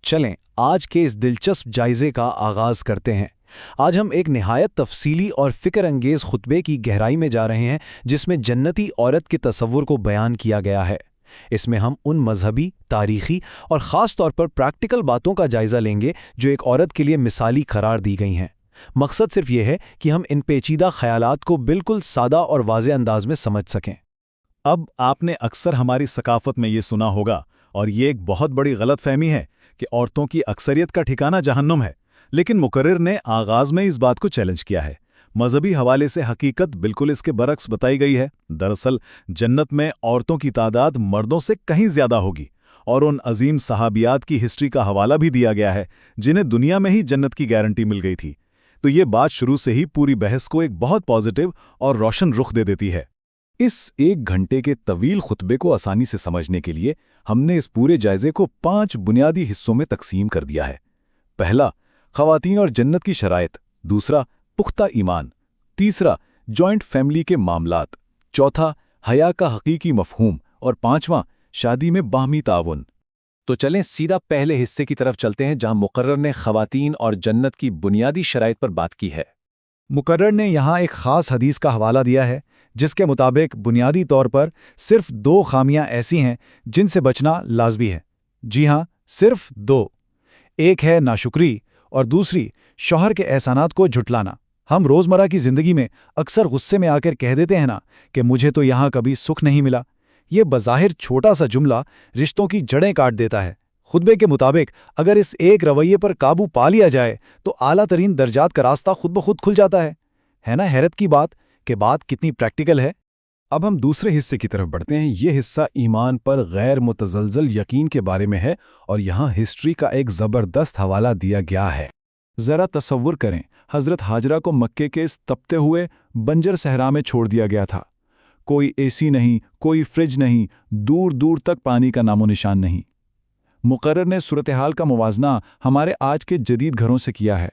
چلیں آج کے اس دلچسپ جائزے کا آغاز کرتے ہیں۔ آج ہم ایک نہایت تفصیلی اور فکر انگیز خطبے کی گہرائی میں جا رہے ہیں جس میں جنتی عورت کے تصور کو بیان کیا گیا ہے۔ اس میں ہم ان مذہبی، تاریخی اور خاص طور پر پریکٹیکل باتوں کا جائزہ لیں گے جو ایک عورت کے لیے مثالی قرار دی گئی ہیں۔ مقصد صرف یہ ہے کہ ہم ان پیچیدہ خیالات کو بالکل سادہ اور واضح انداز میں سمجھ سکیں۔ اب آپ نے اکثر ہماری ثقافت میں یہ سنا ہوگا، اور یہ ایک بہت بڑی غلط فہمی ہے کہ عورتوں کی اکثریت کا ٹھکانہ جہنم ہے، لیکن مقرر نے آغاز میں اس بات کو چیلنج کیا ہے۔ مذہبی حوالے سے حقیقت بالکل اس کے برعکس بتائی گئی ہے۔ دراصل جنت میں عورتوں کی تعداد مردوں سے کہیں زیادہ ہوگی، اور ان عظیم صحابیات کی ہسٹری کا حوالہ بھی دیا گیا ہے جنہیں دنیا میں ہی جنت کی گارنٹی مل گئی تھی۔ تو یہ بات شروع سے ہی پوری بحث کو ایک بہت پازیٹیو اور روشن رخ دے دیتی ہے۔ اس 1 گھنٹے کے طویل خطبے کو آسانی سے سمجھنے کے لیے ہم نے اس پورے جائزے کو 5 بنیادی حصوں میں تقسیم کر دیا ہے۔ پہلا، خواتین اور جنت کی شرائط۔ دوسرا، پختہ ایمان۔ تیسرا، جوائنٹ فیملی کے معاملات۔ چوتھا، حیا کا حقیقی مفہوم۔ اور پانچواں، شادی میں باہمی تعاون۔ تو چلیں سیدھا پہلے حصے کی طرف چلتے ہیں جہاں مقرر نے خواتین اور جنت کی بنیادی شرائط پر بات کی ہے۔ مقرر نے یہاں ایک خاص حدیث کا حوالہ دیا ہے جس کے مطابق بنیادی طور پر صرف 2 خامیاں ایسی ہیں جن سے بچنا لازمی ہے۔ جی ہاں، صرف 2۔ ایک ہے ناشکری اور دوسری شوہر کے احسانات کو جھٹلانا۔ ہم روزمرہ کی زندگی میں اکثر غصے میں آ کر کہہ دیتے ہیں نا کہ مجھے تو یہاں کبھی سکھ نہیں ملا۔ یہ بظاہر چھوٹا سا جملہ رشتوں کی جڑیں کاٹ دیتا ہے۔ خطبے کے مطابق اگر اس ایک رویے پر قابو پا لیا جائے تو اعلیٰ ترین درجات کا راستہ خود بخود کھل جاتا ہے نا حیرت کی بات کہ بات کتنی پریکٹیکل ہے۔ اب ہم دوسرے حصے کی طرف بڑھتے ہیں۔ یہ حصہ ایمان پر غیر متزلزل یقین کے بارے میں ہے، اور یہاں ہسٹری کا ایک زبردست حوالہ دیا گیا ہے۔ ذرا تصور کریں، حضرت ہاجرہ کو مکے کے اس تپتے ہوئے بنجر صحرا میں چھوڑ دیا گیا تھا۔ کوئی اے سی نہیں، کوئی فریج نہیں، دور دور تک پانی کا نام و نشان نہیں۔ مقرر نے صورتحال کا موازنہ ہمارے آج کے جدید گھروں سے کیا ہے۔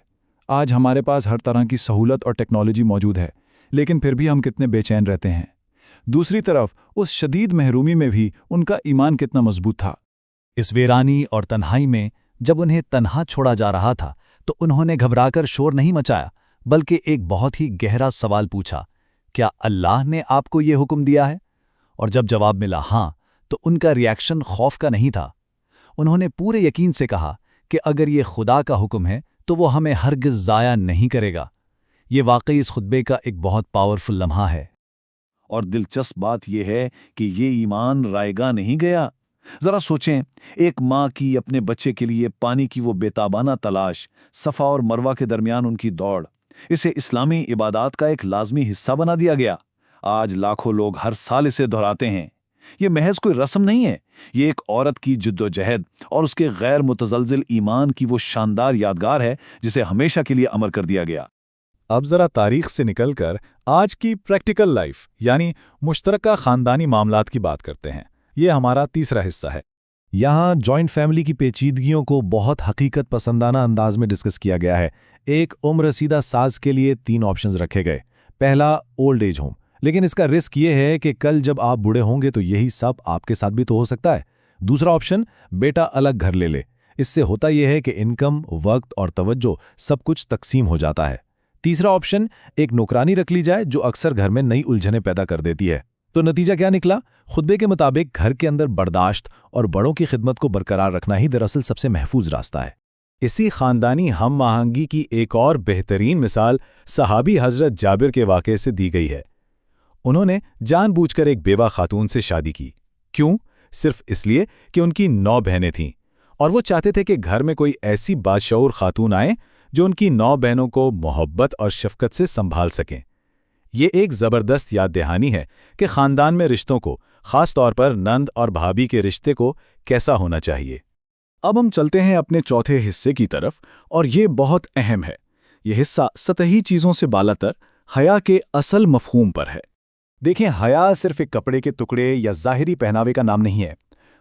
آج ہمارے پاس ہر طرح کی سہولت اور ٹیکنالوجی موجود ہے، لیکن پھر بھی ہم کتنے بے چین رہتے ہیں۔ دوسری طرف اس شدید محرومی میں بھی ان کا ایمان کتنا مضبوط تھا۔ اس ویرانی اور تنہائی میں جب انہیں تنہا چھوڑا جا رہا تھا تو انہوں نے گھبرا کر شور نہیں مچایا، بلکہ ایک بہت ہی گہرا سوال پوچھا، کیا اللہ نے آپ کو یہ حکم دیا ہے؟ اور جب جواب ملا ہاں، تو ان کا ریاکشن خوف کا نہیں تھا۔ انہوں نے پورے یقین سے کہا کہ اگر یہ خدا کا حکم ہے تو وہ ہمیں ہرگز ضائع نہیں کرے گا۔ یہ واقعی اس خطبے کا ایک بہت پاورفل لمحہ ہے۔ اور دلچسپ بات یہ ہے کہ یہ ایمان رائیگاں نہیں گیا۔ ذرا سوچیں، ایک ماں کی اپنے بچے کے لیے پانی کی وہ بےتابانہ تلاش، صفا اور مروہ کے درمیان ان کی دوڑ، اسے اسلامی عبادات کا ایک لازمی حصہ بنا دیا گیا۔ آج لاکھوں لوگ ہر سال اسے دہراتے ہیں۔ یہ محض کوئی رسم نہیں ہے، یہ ایک عورت کی جد و جہد اور اس کے غیر متزلزل ایمان کی وہ شاندار یادگار ہے جسے ہمیشہ کے لیے امر کر دیا گیا۔ اب ذرا تاریخ سے نکل کر آج کی پریکٹیکل لائف یعنی مشترکہ خاندانی معاملات کی بات کرتے ہیں۔ یہ ہمارا تیسرا حصہ ہے۔ یہاں جوائنٹ فیملی کی پیچیدگیوں کو بہت حقیقت پسندانہ انداز میں ڈسکس کیا گیا ہے۔ ایک عمر رسیدہ ساز کے لیے 3 آپشنز رکھے گئے۔ پہلا، اولڈ ایج ہوم، لیکن اس کا رسک یہ ہے کہ کل جب آپ بوڑھے ہوں گے تو یہی سب آپ کے ساتھ بھی تو ہو سکتا ہے۔ دوسرا آپشن، بیٹا الگ گھر لے لے۔ اس سے ہوتا یہ ہے کہ انکم، وقت اور توجہ سب کچھ تقسیم ہو جاتا ہے۔ تیسرا آپشن، ایک نوکرانی رکھ لی جائے جو اکثر گھر میں نئی الجھنیں پیدا کر دیتی ہے۔ تو نتیجہ کیا نکلا؟ خطبے کے مطابق گھر کے اندر برداشت اور بڑوں کی خدمت کو برقرار رکھنا ہی دراصل سب سے محفوظ راستہ ہے۔ اسی خاندانی ہم آہنگی کی ایک اور بہترین مثال صحابی حضرت جابر کے واقعے سے دی گئی ہے۔ انہوں نے جان بوجھ کر ایک بیوہ خاتون سے شادی کی۔ کیوں؟ صرف اس لیے کہ ان کی 9 بہنیں تھیں، اور وہ چاہتے تھے کہ گھر میں کوئی ایسی باشعور خاتون آئے جو ان کی 9 بہنوں کو محبت اور شفقت سے سنبھال سکیں۔ یہ ایک زبردست یاد دہانی ہے کہ خاندان میں رشتوں کو، خاص طور پر نند اور بھابھی کے رشتے کو، کیسا ہونا چاہیے۔ اب ہم چلتے ہیں اپنے چوتھے حصے کی طرف، اور یہ بہت اہم ہے۔ یہ حصہ سطحی چیزوں سے بالاتر حیا کے اصل مفہوم پر ہے۔ دیکھیں، حیا صرف ایک کپڑے کے ٹکڑے یا ظاہری پہناوے کا نام نہیں ہے۔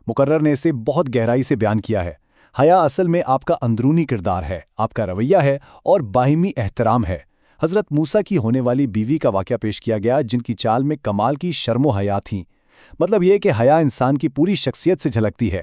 مقرر نے اسے بہت گہرائی سے بیان کیا ہے۔ حیا اصل میں آپ کا اندرونی کردار ہے، آپ کا رویہ ہے اور باہمی احترام ہے۔ حضرت موسیٰ کی ہونے والی بیوی کا واقعہ پیش کیا گیا جن کی چال میں کمال کی شرم و حیا تھیں۔ مطلب یہ کہ حیا انسان کی پوری شخصیت سے جھلکتی ہے۔